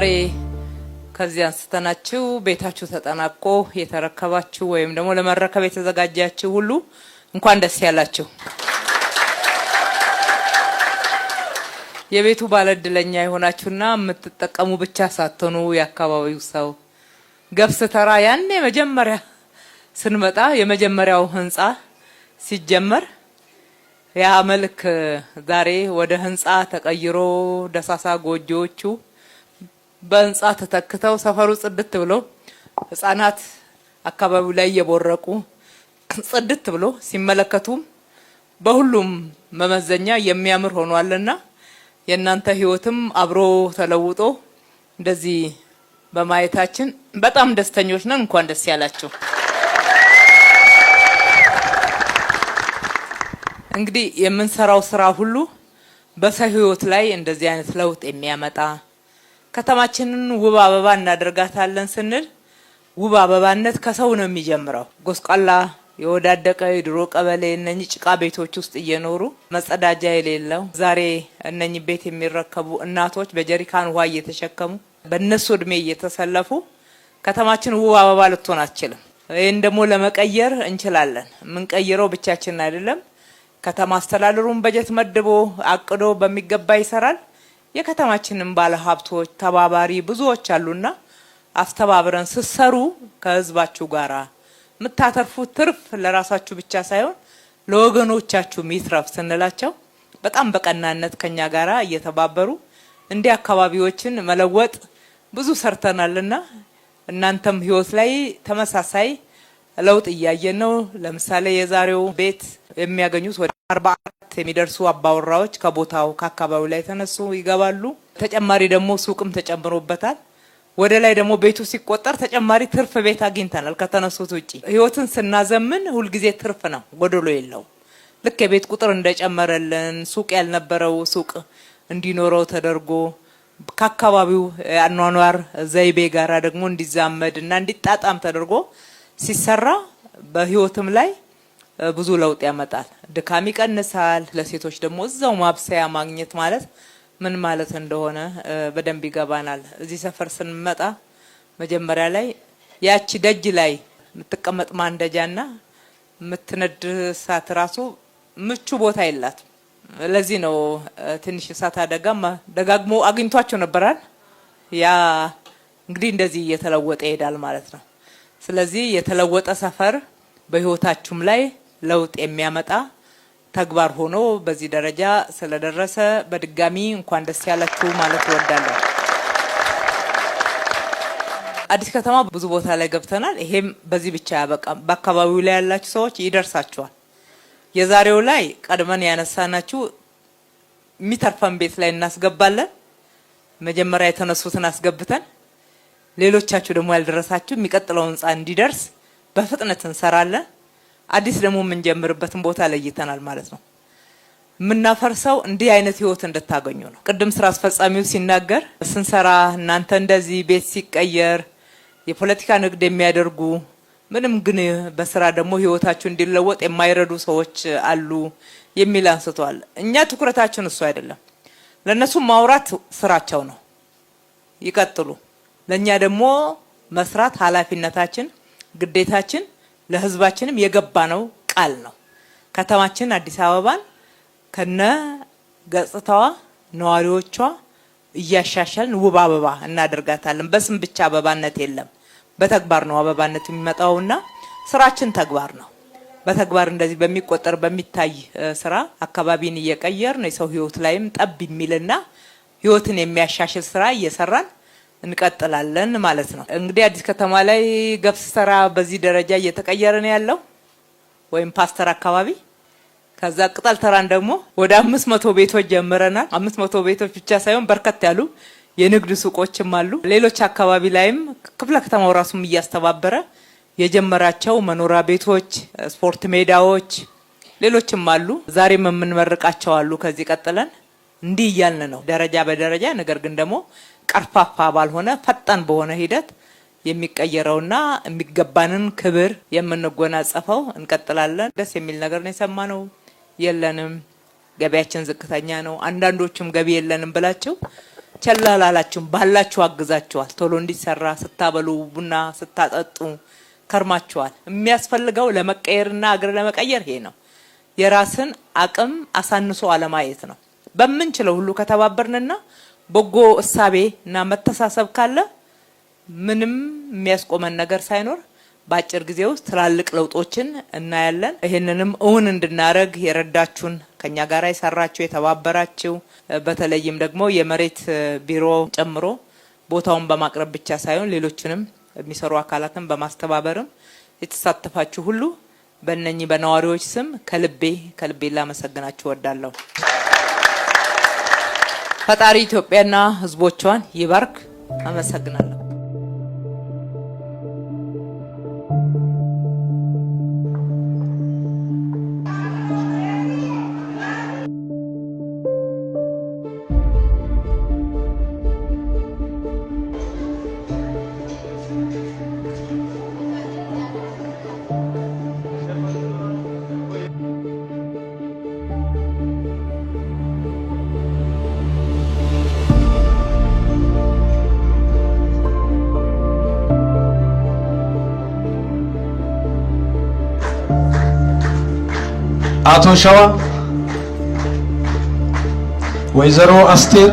ዛሬ ከዚህ አንስተናችሁ ቤታችሁ ተጠናቆ የተረከባችሁ ወይም ደግሞ ለመረከብ የተዘጋጃችሁ ሁሉ እንኳን ደስ ያላችሁ። የቤቱ ባለድለኛ የሆናችሁና የምትጠቀሙ ብቻ ሳትሆኑ የአካባቢው ሰው ገብስ ተራ ያኔ መጀመሪያ ስንመጣ የመጀመሪያው ህንጻ ሲጀመር ያ መልክ ዛሬ ወደ ህንጻ ተቀይሮ ደሳሳ ጎጆዎቹ በህንጻ ተተክተው ሰፈሩ ጽድት ብሎ ህፃናት አካባቢው ላይ የቦረቁ ጽድት ብሎ ሲመለከቱ በሁሉም መመዘኛ የሚያምር ሆኗልና የእናንተ ህይወትም አብሮ ተለውጦ እንደዚህ በማየታችን በጣም ደስተኞች ነን። እንኳን ደስ ያላችሁ። እንግዲህ የምንሰራው ስራ ሁሉ በሰው ህይወት ላይ እንደዚህ አይነት ለውጥ የሚያመጣ ከተማችንን ውብ አበባ እናደርጋታለን ስንል ውብ አበባነት ከሰው ነው የሚጀምረው። ጎስቋላ የወዳደቀ የድሮ ቀበሌ እነኚህ ጭቃ ቤቶች ውስጥ እየኖሩ መጸዳጃ የሌለው ዛሬ እነኚህ ቤት የሚረከቡ እናቶች በጀሪካን ውሃ እየተሸከሙ በእነሱ እድሜ እየተሰለፉ ከተማችን ውብ አበባ ልትሆን አትችልም። ይህን ደግሞ ለመቀየር እንችላለን። የምንቀይረው ብቻችን አይደለም። ከተማ አስተዳደሩን በጀት መድቦ አቅዶ በሚገባ ይሰራል። የከተማችንን ባለ ሀብቶች ተባባሪ ብዙዎች አሉና አስተባብረን ስሰሩ ከህዝባችሁ ጋራ የምታተርፉት ትርፍ ለራሳችሁ ብቻ ሳይሆን ለወገኖቻችሁ ሚትረፍ ስንላቸው በጣም በቀናነት ከኛ ጋራ እየተባበሩ እንዲህ አካባቢዎችን መለወጥ ብዙ ሰርተናልና እናንተም ህይወት ላይ ተመሳሳይ ለውጥ እያየን ነው። ለምሳሌ የዛሬው ቤት የሚያገኙት ወደ 44 የሚደርሱ አባወራዎች ከቦታው ከአካባቢው ላይ ተነሱ ይገባሉ። ተጨማሪ ደግሞ ሱቅም ተጨምሮበታል። ወደ ላይ ደግሞ ቤቱ ሲቆጠር ተጨማሪ ትርፍ ቤት አግኝተናል ከተነሱት ውጪ። ህይወትን ስናዘምን ሁሉ ጊዜ ትርፍ ነው፣ ጎደሎ የለው። ልክ የቤት ቁጥር እንደጨመረልን ሱቅ ያልነበረው ሱቅ እንዲኖረው ተደርጎ ከአካባቢው አኗኗር ዘይቤ ጋራ ደግሞ እንዲዛመድና እንዲጣጣም ተደርጎ ሲሰራ በህይወትም ላይ ብዙ ለውጥ ያመጣል። ድካም ይቀንሳል። ለሴቶች ደግሞ እዛው ማብሰያ ማግኘት ማለት ምን ማለት እንደሆነ በደንብ ይገባናል። እዚህ ሰፈር ስንመጣ መጀመሪያ ላይ ያቺ ደጅ ላይ የምትቀመጥ ማንደጃና የምትነድ እሳት ራሱ ምቹ ቦታ የላት። ለዚህ ነው ትንሽ እሳት አደጋም ደጋግሞ አግኝቷቸው ነበራል። ያ እንግዲህ እንደዚህ እየተለወጠ ይሄዳል ማለት ነው። ስለዚህ የተለወጠ ሰፈር በህይወታችሁም ላይ ለውጥ የሚያመጣ ተግባር ሆኖ በዚህ ደረጃ ስለደረሰ በድጋሚ እንኳን ደስ ያላችሁ ማለት እወዳለሁ። አዲስ ከተማ ብዙ ቦታ ላይ ገብተናል። ይሄም በዚህ ብቻ ያበቃም። በአካባቢው ላይ ያላችሁ ሰዎች ይደርሳችኋል። የዛሬው ላይ ቀድመን ያነሳናችሁ የሚተርፈን ቤት ላይ እናስገባለን። መጀመሪያ የተነሱትን አስገብተን ሌሎቻችሁ ደግሞ ያልደረሳችሁ የሚቀጥለው ህንጻ እንዲደርስ በፍጥነት እንሰራለን። አዲስ ደግሞ የምንጀምርበትን ቦታ ለይተናል ማለት ነው። የምናፈርሰው እንዲህ አይነት ህይወት እንድታገኙ ነው። ቅድም ስራ አስፈጻሚው ሲናገር ስንሰራ እናንተ እንደዚህ ቤት ሲቀየር የፖለቲካ ንግድ የሚያደርጉ ምንም ግን በስራ ደግሞ ህይወታችሁ እንዲለወጥ የማይረዱ ሰዎች አሉ የሚል አንስተዋል። እኛ ትኩረታችን እሱ አይደለም። ለነሱ ማውራት ስራቸው ነው፣ ይቀጥሉ። ለኛ ደግሞ መስራት ኃላፊነታችን ግዴታችን ለህዝባችንም የገባ ነው ቃል ነው። ከተማችን አዲስ አበባን ከነ ገጽታዋ ነዋሪዎቿ እያሻሻልን ውብ አበባ እናደርጋታለን። በስም ብቻ አበባነት የለም፣ በተግባር ነው አበባነት የሚመጣውና ስራችን ተግባር ነው። በተግባር እንደዚህ በሚቆጠር በሚታይ ስራ አካባቢን እየቀየርን የሰው ህይወት ላይም ጠብ የሚልና ህይወትን የሚያሻሽል ስራ እየሰራን እንቀጥላለን ማለት ነው። እንግዲህ አዲስ ከተማ ላይ ገብስ ተራ በዚህ ደረጃ እየተቀየረ ነው ያለው ወይም ፓስተር አካባቢ። ከዛ ቅጠል ተራን ደግሞ ወደ 500 ቤቶች ጀምረናል። 500 ቤቶች ብቻ ሳይሆን በርከት ያሉ የንግድ ሱቆችም አሉ። ሌሎች አካባቢ ላይም ክፍለ ከተማው ራሱም እያስተባበረ የጀመራቸው መኖሪያ ቤቶች፣ ስፖርት ሜዳዎች፣ ሌሎችም አሉ። ዛሬም የምንመርቃቸው አሉ። ከዚህ ቀጥለን እንዲህ እያልን ነው ደረጃ በደረጃ ነገር ግን ደግሞ ቀርፋፋ ባልሆነ ፈጣን በሆነ ሂደት የሚቀየረውና የሚገባንን ክብር የምንጎናጸፈው እንቀጥላለን። ደስ የሚል ነገር ነው ቸላላላችሁ ባላችሁ አግዛችኋል። ቶሎ እንዲሰራ ስታበሉ ቡና ስታጠጡ ከርማችኋል። የሚያስፈልገው ለመቀየርና አገር ለመቀየር ይሄ ነው። የራስን አቅም አሳንሶ አለማየት ነው። በመንችለው ሁሉ ከተባበርንና በጎ እሳቤና መተሳሰብ ካለ ምንም የሚያስቆመን ነገር ሳይኖር በአጭር ጊዜ ውስጥ ትላልቅ ለውጦችን እናያለን። ይሄንንም እውን እንድናረግ የረዳችሁን ከኛ ጋር የሰራችሁ የተባበራችሁ በተለይም ደግሞ የመሬት ቢሮ ጨምሮ ቦታውን በማቅረብ ብቻ ሳይሆን ሌሎችንም የሚሰሩ አካላትን በማስተባበርም የተሳተፋችሁ ሁሉ በእነኚህ በነዋሪዎች ስም ከልቤ ላመሰግናችሁ እወዳለሁ። ፈጣሪ ኢትዮጵያና ሕዝቦቿን ይባርክ። አመሰግናለሁ። አቶ ሸዋ ወይዘሮ አስቴር